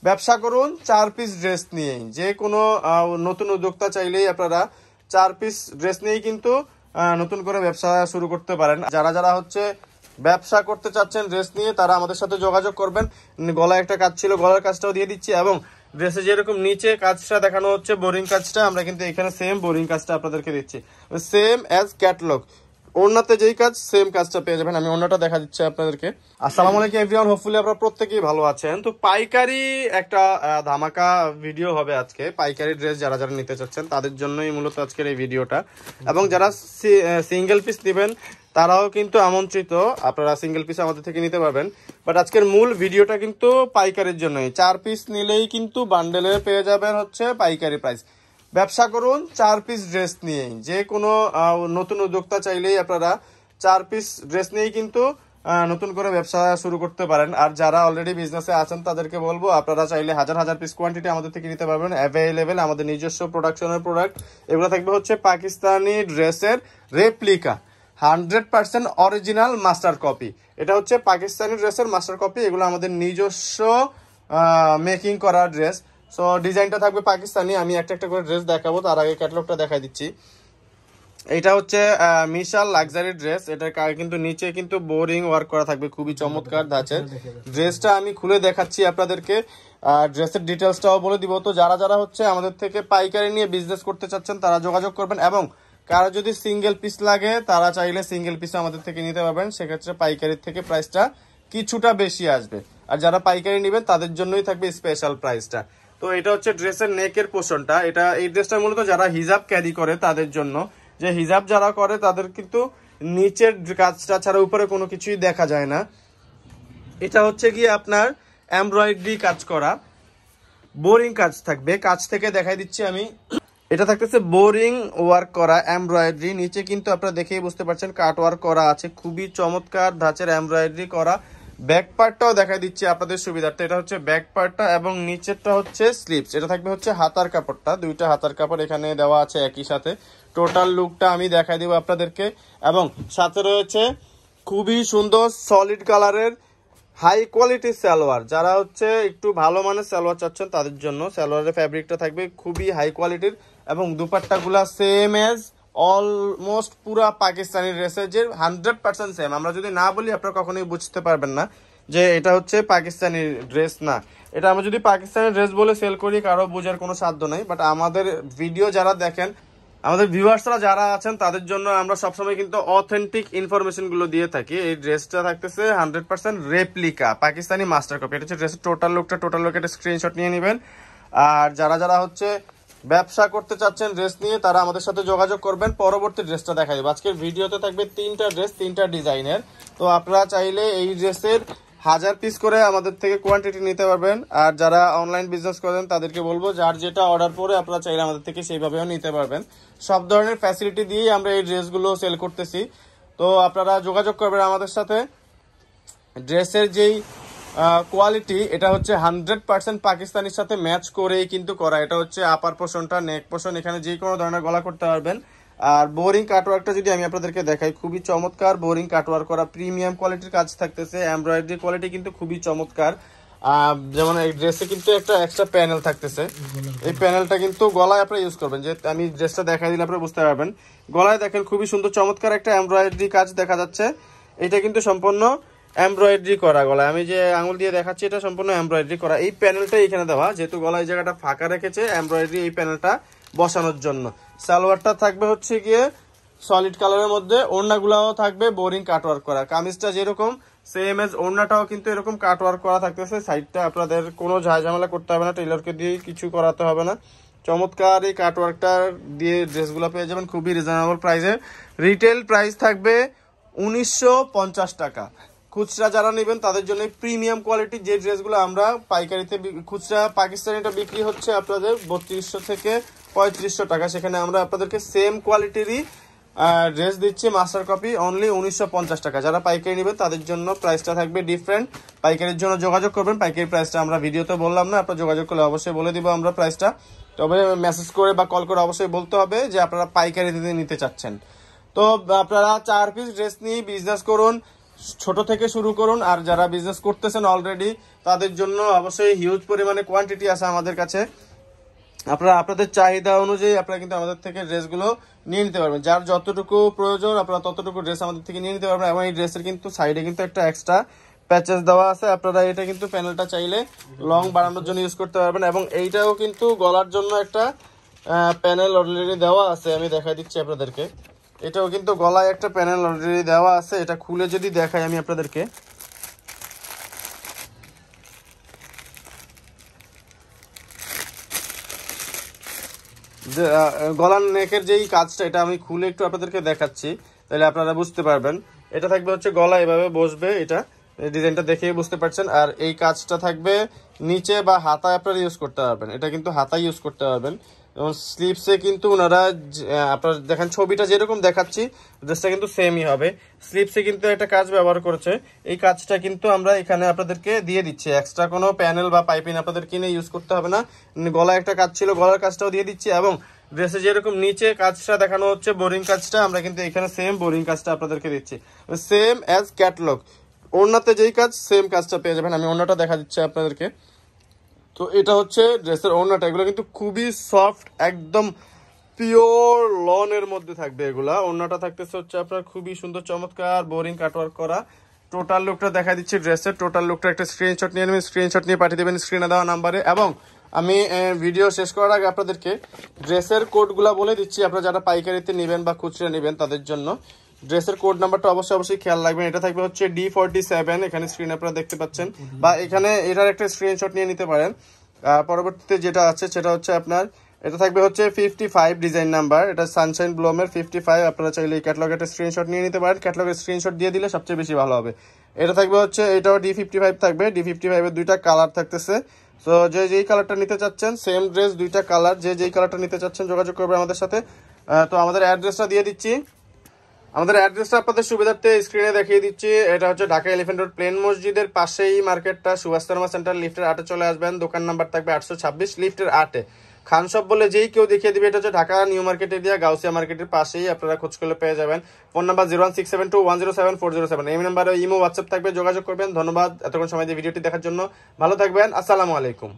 ব্যবসা করুন 4 piece dress নিয়েই। যে কোনো নতুন উদ্যোক্তা চাইলেই আপনারা 4 পিস ড্রেস নিয়েই কিন্তু নতুন করে ব্যবসা শুরু করতে পারেন। যারা যারা হচ্ছে ব্যবসা করতে চাচ্ছেন ড্রেস নিয়ে, তারা আমাদের সাথে যোগাযোগ করবেন। গলায় একটা কাজ ছিল, গলার কাজটাও দিয়ে দিচ্ছি, এবং ড্রেসে যেরকম নিচে কাজটা দেখানো হচ্ছে বোরিং কাজটা, আমরা কিন্তু এখানে সেম বোরিং কাজটা আপনাদেরকে দিচ্ছি, সেম অ্যাজ ক্যাটালগ। ওড়নাতে যেই কাজ সেম কাজটা পেয়ে যাবেন। আমি ওড়নাটা দেখা দিচ্ছি আপনাদেরকে। আসসালামু আলাইকুম এভরিওয়ান, হোপফুলি আপনারা প্রত্যেকেই ভালো আছেন। তো পাইকারি একটা ধামাকা ভিডিও হবে আজকে। পাইকারি ড্রেস যারা যারা নিতে চাচ্ছেন তাদের জন্যই মূলত আজকের এই ভিডিওটা, এবং যারা সিঙ্গেল পিস নেবেন তারাও কিন্তু আমন্ত্রিত, আপনারা সিঙ্গেল পিস আমাদের থেকে নিতে পারবেন। বাট আজকের মূল ভিডিওটা কিন্তু পাইকারির জন্যই। 4 পিস নিলেই কিন্তু বান্ডেলে পেয়ে যাবেন হচ্ছে পাইকারি প্রাইস। ব্যবসা করুন 4 পিস ড্রেস নিয়েই। যে কোনো নতুন উদ্যোক্তা চাইলেই আপনারা 4 পিস ড্রেস নিয়েই কিন্তু নতুন করে ব্যবসা শুরু করতে পারেন। আর যারা অলরেডি বিজনেসে আছেন তাদেরকে বলবো, আপনারা চাইলে হাজার হাজার পিস কোয়ান্টিটি আমাদের থেকে নিতে পারবেন। অ্যাভেলেবেল আমাদের নিজস্ব প্রোডাকশনের প্রোডাক্ট। এগুলো থাকবে হচ্ছে পাকিস্তানি ড্রেসের রেপ্লিকা, 100% অরিজিনাল মাস্টার কপি। এটা হচ্ছে পাকিস্তানি ড্রেসের মাস্টার কপি। এগুলো আমাদের নিজস্ব মেকিং করা ড্রেস। সো ডিজাইনটা থাকবে পাকিস্তানি। আমি একটা একটা করে ড্রেস দেখাবো, তার আগে ক্যাটালগটা দেখাই দিচ্ছি। এটা হচ্ছে মিশাল লাক্সারি ড্রেস। এটা কিন্তু নিচে কিন্তু বোরিং ওয়ার্ক করা থাকবে, খুবই চমৎকার ধাঁচের। ড্রেসটা আমি খুলে দেখাচ্ছি আপনাদেরকে, ড্রেসের ডিটেলসটাও বলে দিব। তো যারা যারা হচ্ছে আমাদের থেকে পাইকারি নিয়ে বিজনেস করতে চাচ্ছেন তারা যোগাযোগ করবেন, এবং কারো যদি সিঙ্গেল পিস লাগে তারা চাইলে সিঙ্গেল পিস আমাদের থেকে নিতে পারবেন। সেক্ষেত্রে পাইকারির থেকে প্রাইসটা কিছুটা বেশি আসবে, আর যারা পাইকারি নেবেন তাদের জন্যই থাকবে স্পেশাল প্রাইসটা। তো এটা হচ্ছে ড্রেসের নেকের পোর্শনটা। এই ড্রেসটা মূলত যারা হিজাব ক্যারি করে তাদের জন্য। যে হিজাব যারা করে তাদের কিন্তু নিচের কাজটা ছাড়া উপরে কোনো কিছুই দেখা যায় না। এটা হচ্ছে গিয়ে আপনার এমব্রয়ডারি কাজ করা, বোরিং কাজ থাকবে। কাজ থেকে দেখাই দিচ্ছি আমি। এটা থাকতেছে বোরিং ওয়ার্ক করা এমব্রয়ডারি। নিচে কিন্তু আপনারা দেখেই বুঝতে পারছেন কাট ওয়ার্ক করা আছে, খুবই চমৎকার ধাঁচের এমব্রয়ডারি করা। ব্যাক পার্টটাও দেখাই দিচ্ছি আপনাদের সুবিধার্থে। এটা হচ্ছে ব্যাক পার্টটা, এবং নিচেরটা হচ্ছে স্লিপস। এটা থাকবে হচ্ছে হাতার কাপড়টা, দুইটা হাতার কাপড় এখানে দেওয়া আছে একই সাথে। টোটাল লুকটা আমি দেখাই দিব আপনাদেরকে, এবং সাথে রয়েছে খুবই সুন্দর সলিড কালারের হাই কোয়ালিটির সালোয়ার। যারা হচ্ছে একটু ভালো মানের সালোয়ার চাচ্ছেন তাদের জন্য সালোয়ারের ফ্যাব্রিকটা থাকবে খুবই হাই কোয়ালিটির, এবং দুপাট্টাগুলা সেম এজ অলমোস্ট পুরা পাকিস্তানি ড্রেসের যে 100% সেম। আমরা যদি না বলি আপনারা কখনোই বুঝতে পারবেন না যে এটা হচ্ছে পাকিস্তানি ড্রেস না। এটা আমরা যদি পাকিস্তানি ড্রেস বলে সেল করি কারো বোঝার কোনো সাধ্য নাই। বাট আমাদের ভিডিও যারা দেখেন, আমাদের ভিউয়ার্সরা যারা আছেন তাদের জন্য আমরা সবসময় কিন্তু অথেন্টিক ইনফরমেশন গুলো দিয়ে থাকি। এই ড্রেসটা থাকতেছে 100% রেপ্লিকা পাকিস্তানি মাস্টার কপি। এটা হচ্ছে ড্রেসের টোটাল লুকটা একটা স্ক্রিনশট নিয়ে নেবেন। আর যারা যারা হচ্ছে ব্যবসা করতে চাচ্ছেন ড্রেস নিয়ে তারা আমাদের সাথে যোগাযোগ করবেন। পরবর্তী ড্রেসটা দেখাই দেবো। আজকের ভিডিওতে থাকবে 3টা ড্রেস, 3টা ডিজাইনের। তো আপনারা চাইলে এই ড্রেসের 1000 পিস করে আমাদের থেকে কোয়ান্টিটি নিতে পারবেন। আর যারা অনলাইন বিজনেস করেন তাদেরকে বলবো যার যেটা অর্ডার পরে আপনারা চাইলে আমাদের থেকে সেইভাবেও নিতে পারবেন। সব ধরনের ফ্যাসিলিটি দিয়েই আমরা এই ড্রেসগুলো সেল করতেছি। তো আপনারা যোগাযোগ করবেন আমাদের সাথে। ড্রেসের যেই কোয়ালিটি, এটা হচ্ছে 100% পাকিস্তানির সাথে ম্যাচ করেই কিন্তু করা। এটা হচ্ছে আপার পোর্শনটা, নেক পোর্শন, এখানে যে কোনো ধরনের গলা করতে পারবেন। আর বোরিং কাটওয়ার্কটা যদি আমি আপনাদেরকে দেখাই, খুবই চমৎকার বোরিং কাটওয়ার্ক করা, প্রিমিয়াম কোয়ালিটির কাজ থাকতেছে। এমব্রয়ডারি কোয়ালিটি কিন্তু খুবই চমৎকার। যেমন এই ড্রেসে কিন্তু একটা এক্সট্রা প্যানেল থাকতেছে। এই প্যানেলটা কিন্তু গলায় আপনারা ইউজ করবেন। যে আমি ড্রেসটা দেখাই দিলে আপনারা বুঝতে পারবেন। গলায় দেখেন খুবই সুন্দর চমৎকার একটা এমব্রয়ডারি কাজ দেখা যাচ্ছে। এটা কিন্তু সম্পূর্ণ এমব্রয়ডারি করা গলায়। আমি যে আঙুল দিয়ে দেখাচ্ছি এটা সম্পূর্ণ এমব্রয়ডারি করা। এই প্যানেলটা এখানে দেওয়া, যেহেতু গলায় জায়গাটা ফাঁকা রেখেছে এমব্রয়ডারি এই প্যানেলটা বসানোর জন্য। সালোয়ারটা থাকবে হচ্ছে গিয়ে সলিড কালারের মধ্যে, ওড়নাগুলাও থাকবে বোরিং কাটওয়ার্ক করা। কামিজটা যেরকম সেম এজ ওড়নাটাও কিন্তু এরকম কাটওয়ার্ক করা থাকতেছে। সাইডটা আপনাদের কোনো ঝামেলা করতে হবে না, টেইলরকে দিয়ে কিছু করাতে হবে না। চমৎকার এই কাটওয়ার্কটা দিয়ে ড্রেসগুলো পেয়ে যাবেন খুবই রিজনেবল প্রাইসে। রিটেল প্রাইস থাকবে 1950 টাকা। খুচরা যারা নেবেন তাদের জন্য প্রিমিয়াম কোয়ালিটি যে ড্রেসগুলো আমরা পাইকারিতে খুচরা পাকিস্তানিটা বিক্রি হচ্ছে আপনাদের 3200 থেকে 3500 টাকা। সেখানে আমরা আপনাদেরকে সেম কোয়ালিটিরই ড্রেস দিচ্ছি মাস্টার কপি অনলি 1950 টাকা। যারা পাইকারি নেবেন তাদের জন্য প্রাইসটা থাকবে ডিফারেন্ট। পাইকারির জন্য যোগাযোগ করবেন। পাইকারি প্রাইসটা আমরা ভিডিওতে বললাম না, আপনারা যোগাযোগ করলে অবশ্যই বলে দিব আমরা প্রাইসটা। তবে মেসেজ করে বা কল করে অবশ্যই বলতে হবে যে আপনারা পাইকারি নিতে চাচ্ছেন। তো আপনারা 4 পিস ড্রেস নিয়ে বিজনেস করুন, ছোট থেকে শুরু করুন। আর যারা বিজনেস করতেছেন অলরেডি তাদের জন্য অবশ্যই হিউজ পরিমাণে কোয়ান্টিটি আছে আমাদের কাছে। আপনারা আপনাদের চাহিদা অনুযায়ী আপনারা কিন্তু আমাদের থেকে ড্রেসগুলো নিয়ে নিতে পারবেন। যার যতটুকু প্রয়োজন আপনারা ততটুকু ড্রেস আমাদের থেকে নিয়ে নিতে পারবেন। এবং এই ড্রেসের কিন্তু সাইডে কিন্তু একটা এক্সট্রা প্যাচেস দেওয়া আছে, আপনারা এটা কিন্তু প্যানেলটা চাইলে লং বাড়ানোর জন্য ইউজ করতে পারবেন। এবং এইটাও কিন্তু গলার জন্য একটা প্যানেল অলরেডি দেওয়া আছে, আমি দেখাই দিচ্ছি আপনাদেরকে। এটাও কিন্তু গলায় একটা প্যানেল অলরেডি দেওয়া আছে, এটা খুলে যদি দেখাই আমি আপনাদেরকে, যে গলার নেকের যেই কাজটা এটা আমি খুলে একটু আপনাদেরকে দেখাচ্ছি, তাহলে আপনারা বুঝতে পারবেন। এটা থাকবে হচ্ছে গলা এভাবে বসবে, এটা ডিজাইনটা দেখেই বুঝতে পারছেন। আর এই কাজটা থাকবে নিচে বা হাতায় আপনারা ইউজ করতে পারবেন, এটা কিন্তু হাতায় ইউজ করতে পারবেন। এবং স্লিপসে কিন্তু ওনারা আপনারা দেখেন ছবিটা যেরকম দেখাচ্ছি ড্রেসটা কিন্তু সেমই হবে। স্লিপসে কিন্তু একটা কাজ ব্যবহার করেছে, এই কাজটা কিন্তু আমরা এখানে আপনাদেরকে দিয়ে দিচ্ছি। এক্সট্রা কোনো প্যানেল বা পাইপিং আপনাদের কিনে ইউজ করতে হবে না। গলায় একটা কাজ ছিল, গলার কাজটাও দিয়ে দিচ্ছি। এবং ড্রেসে যেরকম নিচে কাজটা দেখানো হচ্ছে বোরিং কাজটা, আমরা কিন্তু এখানে সেম বোরিং কাজটা আপনাদেরকে দিচ্ছি, সেম অ্যাজ ক্যাটলগ। ওড়নাতে যেই কাজ সেম কাজটা পেয়ে যাবেন। আমি ওড়নাটা দেখা দিচ্ছি আপনাদেরকে। তো এটা হচ্ছে ড্রেসের ওড়নাটা, এগুলো কিন্তু খুবই সফট, একদম পিওর লনের মধ্যে থাকবে এগুলা। ওড়নাটা থাকতেছে হচ্ছে আপনার খুবই সুন্দর চমৎকার বোরিং কাটওয়ার্ক করা। টোটাল লুকটা দেখা দিচ্ছি ড্রেসের, টোটাল লুকটা একটা স্ক্রিনশট নিয়ে নেবেন, স্ক্রিনশট নিয়ে পাঠিয়ে দেবেন স্ক্রিনে দেওয়া নাম্বারে। এবং আমি ভিডিও শেষ করার আগে আপনাদেরকে ড্রেসের কোডগুলা বলে দিচ্ছি, আপনারা যারা পাইকারিতে নেবেন বা খুচরা নেবেন তাদের জন্য ড্রেসের কোড নাম্বারটা অবশ্যই খেয়াল রাখবেন। এটা থাকবে হচ্ছে D47, এখানে স্ক্রিনে আপনারা দেখতে পাচ্ছেন, বা এখানে এটার একটা স্ক্রিনশট নিয়ে নিতে পারেন। পরবর্তীতে যেটা আছে সেটা হচ্ছে আপনার এটা থাকবে হচ্ছে 55 ডিজাইন নাম্বার, এটা সানশাইন ব্লুমের 55। আপনারা চাইলে এই ক্যাটালগের একটা স্ক্রিনশট নিয়ে নিতে পারেন, ক্যাটালগের স্ক্রিনশট দিয়ে দিলে সবচেয়ে বেশি ভালো হবে। এটা থাকবে হচ্ছে এটাও D55 থাকবে, D55 এর দুইটা কালার থাকতেছে। তো যে যেই কালারটা নিতে চাচ্ছেন, সেম ড্রেস দুইটা কালার, যে যেই কালারটা নিতে চাচ্ছেন যোগাযোগ করবে আমাদের সাথে। তো আমাদের অ্যাড্রেসটা দিয়ে দিচ্ছি, আমাদের অ্যাড্রেসটা আপনাদের সুবিধার্থে স্ক্রিনে দেখিয়ে দিচ্ছি। এটা হচ্ছে ঢাকা এলিফ্যান্ট রোড প্লেন মসজিদের পাশেই মার্কেটটা, সুভাষ শর্মা সেন্টার, লিফটের 8-এ চলে আসবেন। দোকান নাম্বার থাকবে 826, লিফটের 8-এ। খান শপ বলে যেই কেউ দেখিয়ে দিবে, এটা হচ্ছে Dhaka new market area, Gausia মার্কেটের পাশেই, আপনারা খোঁজ করলে পেয়ে যাবেন। ফোন নাম্বার 01672107407, এই নাম্বারে ইমো হোয়াটসঅ্যাপ থাকবে, যোগাযোগ করবেন। ধন্যবাদ এতক্ষণ সময় দিয়ে ভিডিওটি দেখার জন্য, ভালো থাকবেন, আসসালামু আলাইকুম।